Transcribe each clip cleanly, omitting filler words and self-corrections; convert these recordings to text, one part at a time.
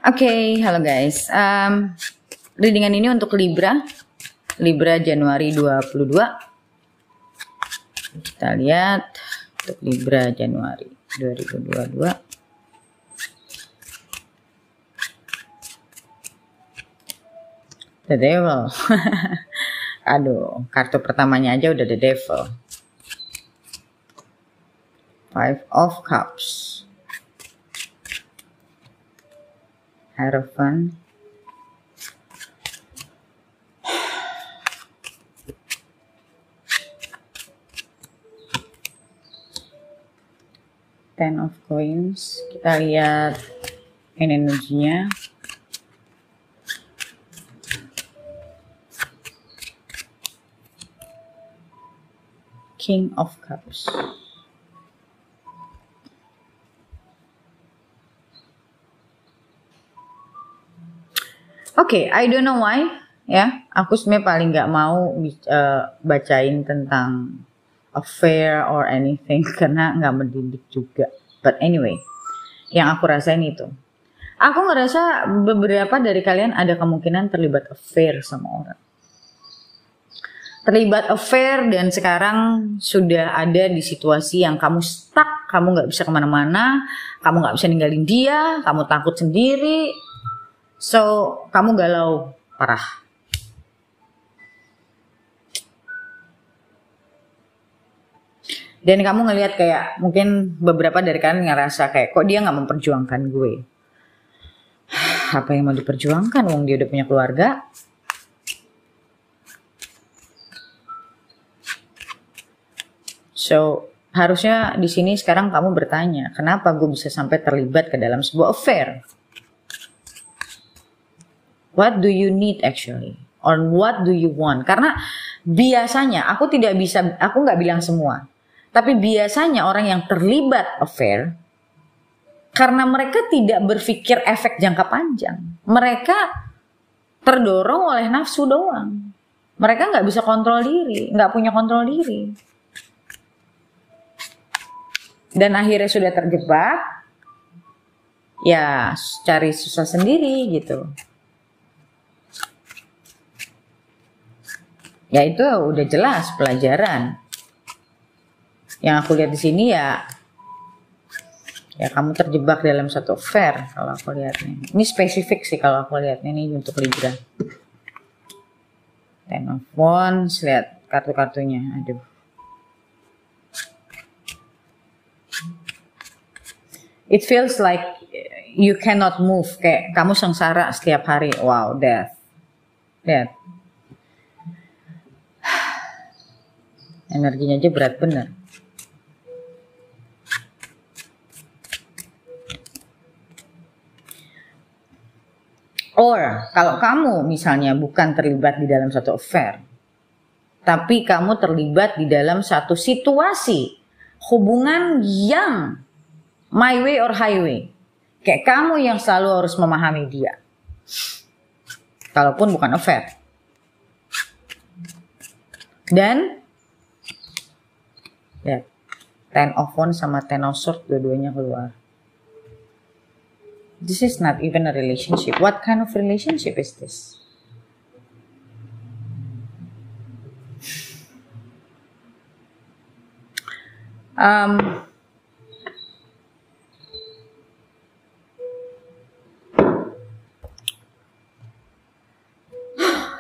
Oke, halo guys. Readingan ini untuk Libra Januari 22. Kita lihat untuk Libra Januari 2022. The Devil. Aduh, kartu pertamanya aja udah The Devil. Five of Cups. Hierophant. Ten of Coins. Kita lihat energinya. King of Cups. Oke, I don't know why ya. Aku sebenarnya paling nggak mau bacain tentang affair or anything karena nggak mendidik juga. But anyway, yang aku rasain itu, aku ngerasa beberapa dari kalian ada kemungkinan terlibat affair sama orang. Terlibat affair dan sekarang sudah ada di situasi yang kamu stuck, kamu nggak bisa kemana-mana, kamu nggak bisa ninggalin dia, kamu takut sendiri. So, kamu galau parah. Dan kamu ngelihat kayak mungkin beberapa dari kalian ngerasa kayak kok dia nggak memperjuangkan gue. Apa yang mau diperjuangkan? Wong dia udah punya keluarga. So, harusnya di sini sekarang kamu bertanya, kenapa gue bisa sampai terlibat ke dalam sebuah affair? What do you need actually? Or what do you want? Karena biasanya, aku nggak bilang semua. Tapi biasanya orang yang terlibat affair, karena mereka tidak berpikir efek jangka panjang. Mereka terdorong oleh nafsu doang. Mereka nggak bisa kontrol diri, nggak punya kontrol diri. Dan akhirnya sudah terjebak, ya cari susah sendiri gitu. Ya itu udah jelas pelajaran. Yang aku lihat di sini ya kamu terjebak dalam satu affair kalau aku lihatnya. Ini spesifik sih kalau aku lihatnya ini untuk Libra. Ten of Wands, lihat kartu-kartunya. Aduh. It feels like you cannot move, kayak kamu sengsara setiap hari. Wow, death. Energinya aja berat bener. Or kalau kamu misalnya bukan terlibat di dalam satu affair, tapi kamu terlibat di dalam satu situasi hubungan yang my way or highway, kayak kamu yang selalu harus memahami dia, kalaupun bukan affair. Dan ya, Ten of Wands sama Ten of Swords dua-duanya keluar. This is not even a relationship. What kind of relationship is this?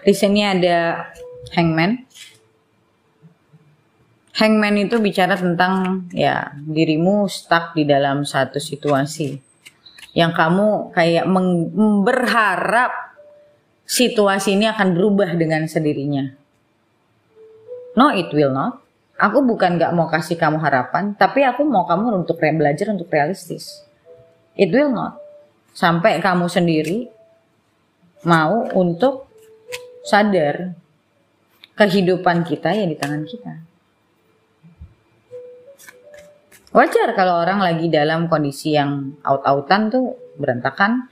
Di sini ada Hangman. Hangman itu bicara tentang ya dirimu stuck di dalam satu situasi yang kamu kayak berharap situasi ini akan berubah dengan sendirinya. No, it will not. Aku bukan gak mau kasih kamu harapan, tapi aku mau kamu untuk belajar untuk realistis. It will not. Sampai kamu sendiri mau untuk sadar kehidupan kita ya di tangan kita. Wajar kalau orang lagi dalam kondisi yang out-outan tuh berantakan,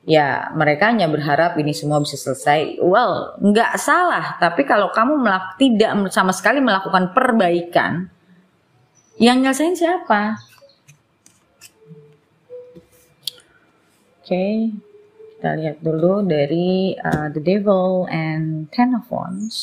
ya mereka hanya berharap ini semua bisa selesai. Well, nggak salah, tapi kalau kamu tidak sama sekali melakukan perbaikan, yang nyelesain siapa? Okay. Kita lihat dulu dari The Devil and Ten of Wands.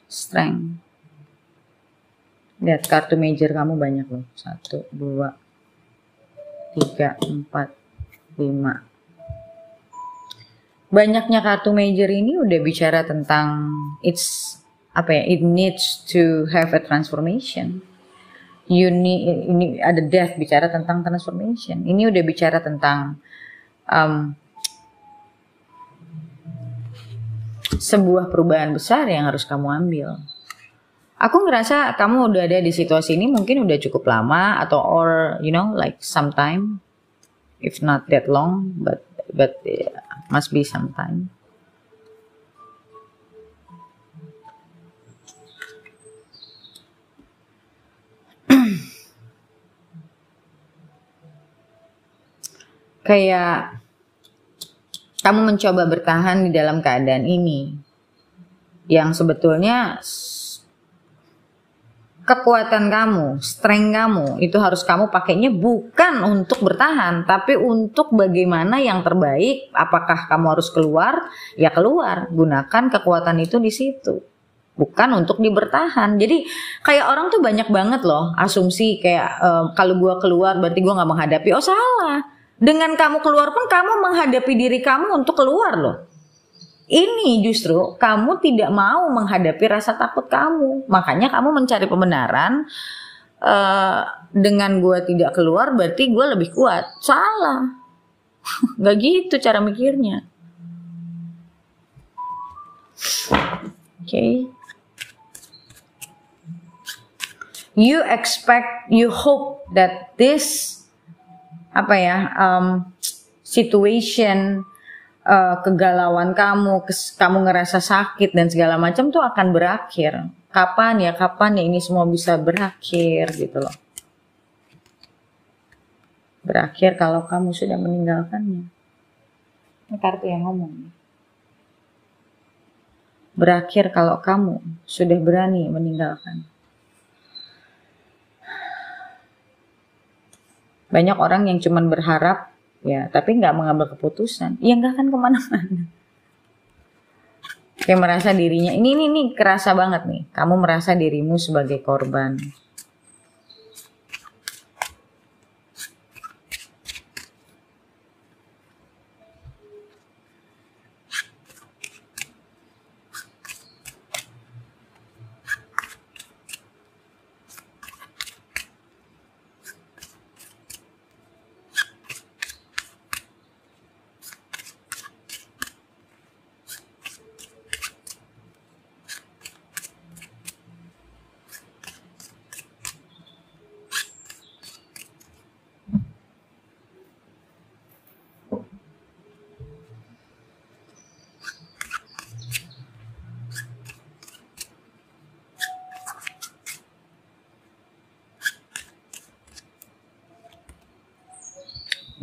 Strength. Lihat kartu major kamu banyak loh. 1, 2, 3, 4, 5. Banyaknya kartu major ini udah bicara tentang it needs to have a transformation. Ini ada death, bicara tentang transformation. Ini udah bicara tentang sebuah perubahan besar yang harus kamu ambil. Aku ngerasa kamu udah ada di situasi ini mungkin udah cukup lama, atau like sometime, if not that long, but must be sometime. Kayak kamu mencoba bertahan di dalam keadaan ini yang sebetulnya kekuatan kamu, strength kamu itu harus kamu pakainya bukan untuk bertahan, tapi untuk bagaimana yang terbaik. Apakah kamu harus keluar? Ya keluar, gunakan kekuatan itu di situ, bukan untuk dibertahan. Jadi kayak orang tuh banyak banget loh asumsi kayak kalau gua keluar berarti gua nggak menghadapi. Oh salah. Dengan kamu keluar pun kamu menghadapi diri kamu untuk keluar loh. Ini justru kamu tidak mau menghadapi rasa takut kamu. Makanya kamu mencari pembenaran. Dengan gue tidak keluar berarti gue lebih kuat. Salah. Gak gitu cara mikirnya. Okay. You hope that this situation, kegalauan kamu ngerasa sakit dan segala macam tuh akan berakhir. Kapan ya ini semua bisa berakhir gitu loh. Berakhir kalau kamu sudah meninggalkannya. Ini kartu yang ngomong. Berakhir kalau kamu sudah berani meninggalkan. Banyak orang yang cuman berharap ya, tapi nggak mengambil keputusan, ya nggak akan kemana-mana. Kayak merasa dirinya, ini kerasa banget nih, kamu merasa dirimu sebagai korban.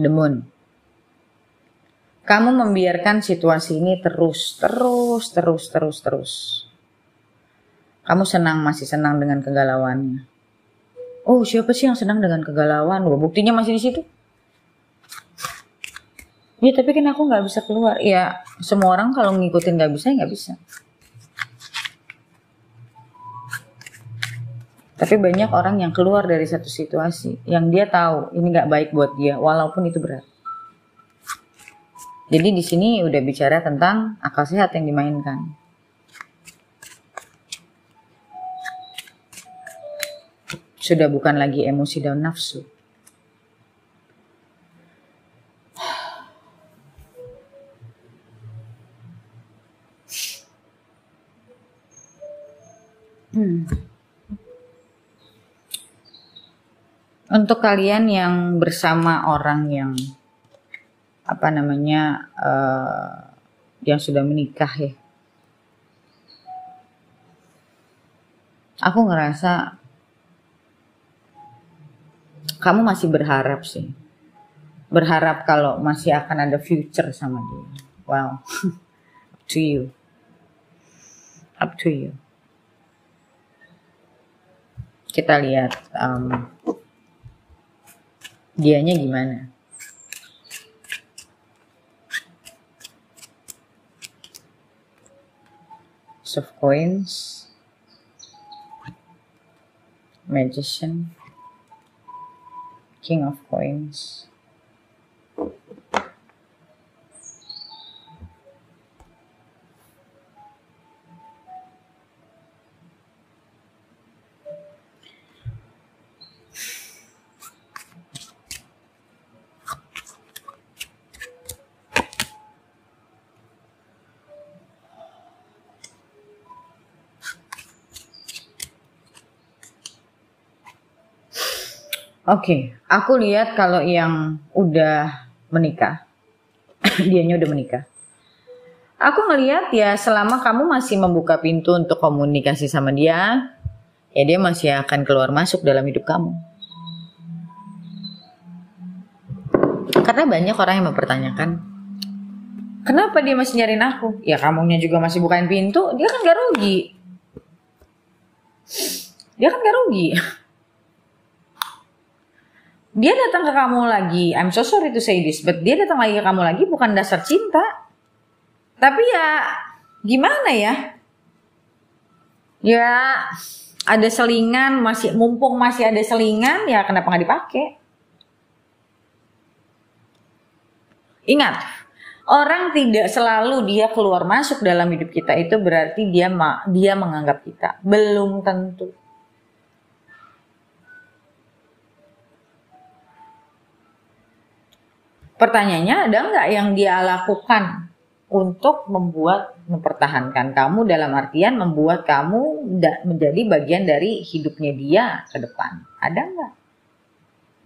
The Moon. Kamu membiarkan situasi ini terus. Kamu masih senang dengan kegalauannya. Oh, siapa sih yang senang dengan kegalauan? Wah, buktinya masih di situ. Ya, tapi kan aku nggak bisa keluar. Ya, semua orang kalau ngikutin nggak bisa, nggak bisa. Tapi banyak orang yang keluar dari satu situasi yang dia tahu ini nggak baik buat dia, walaupun itu berat. Jadi di sini udah bicara tentang akal sehat yang dimainkan. Sudah bukan lagi emosi dan nafsu. Untuk kalian yang bersama orang yang yang sudah menikah ya, aku ngerasa kamu masih berharap sih, berharap kalau masih akan ada future sama dia. Wow, up to you. Kita lihat dianya gimana. Ace of Coins, Magician, King of Coins. Oke, aku lihat kalau yang udah menikah, dianya udah menikah. Aku ngelihat ya selama kamu masih membuka pintu untuk komunikasi sama dia, ya dia masih akan keluar masuk dalam hidup kamu. Karena banyak orang yang mempertanyakan, kenapa dia masih nyariin aku? Ya kamunya juga masih bukain pintu, dia kan gak rugi. Dia kan gak rugi. Dia datang ke kamu lagi, I'm so sorry to say this, but dia datang lagi ke kamu lagi bukan dasar cinta. Tapi ya gimana ya? Ya ada selingan, mumpung masih ada selingan, ya kenapa nggak dipakai? Ingat, orang tidak selalu dia keluar masuk dalam hidup kita itu berarti dia menganggap kita. Belum tentu. Pertanyaannya, ada nggak yang dia lakukan untuk mempertahankan kamu, dalam artian membuat kamu menjadi bagian dari hidupnya dia ke depan? Ada nggak?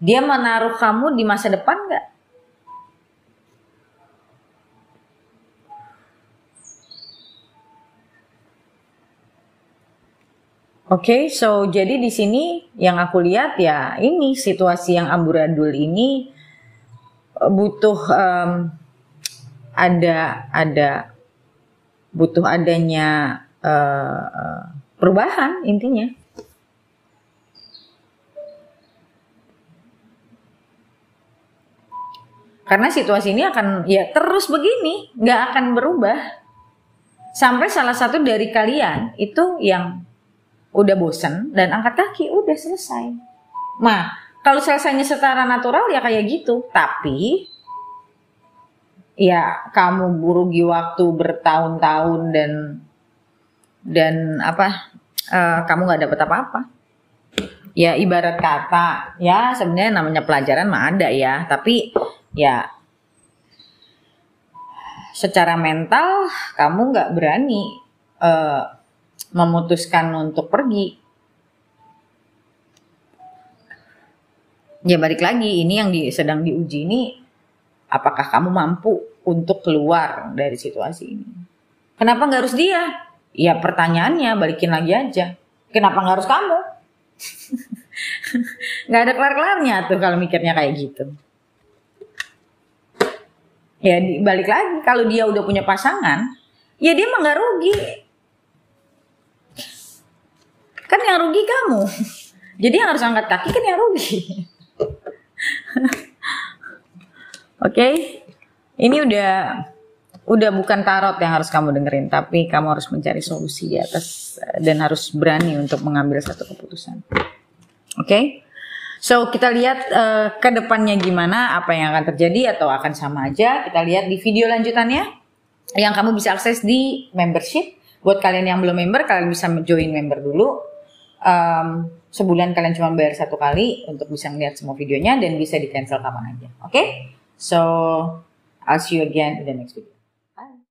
Dia menaruh kamu di masa depan nggak? Oke, so jadi di sini yang aku lihat ya ini situasi yang amburadul ini butuh butuh adanya perubahan intinya. Karena situasi ini akan ya terus begini, nggak akan berubah sampai salah satu dari kalian itu yang udah bosen dan angkat kaki, udah selesai. Nah, kalau selesainya secara natural ya kayak gitu, tapi ya kamu rugi waktu bertahun-tahun dan kamu nggak dapat apa-apa. Ya ibarat kata, ya sebenarnya namanya pelajaran mah ada ya, tapi ya secara mental kamu nggak berani memutuskan untuk pergi. Ya balik lagi, ini yang sedang diuji ini, apakah kamu mampu untuk keluar dari situasi ini? Kenapa nggak harus dia? Ya pertanyaannya balikin lagi aja. Kenapa nggak harus kamu? Nggak ada kelar-kelarnya tuh kalau mikirnya kayak gitu. Ya balik lagi, kalau dia udah punya pasangan, ya dia mah nggak rugi. Kan yang rugi kamu. Jadi yang harus angkat kaki kan yang rugi. Oke, ini udah bukan tarot yang harus kamu dengerin, tapi kamu harus mencari solusi di atas dan harus berani untuk mengambil satu keputusan. Oke, so kita lihat ke depannya gimana, apa yang akan terjadi atau akan sama aja. Kita lihat di video lanjutannya yang kamu bisa akses di membership. Buat kalian yang belum member, kalian bisa join member dulu. Sebulan kalian cuma bayar 1 kali untuk bisa melihat semua videonya dan bisa di cancel kapan aja. Oke? So I'll see you again in the next video.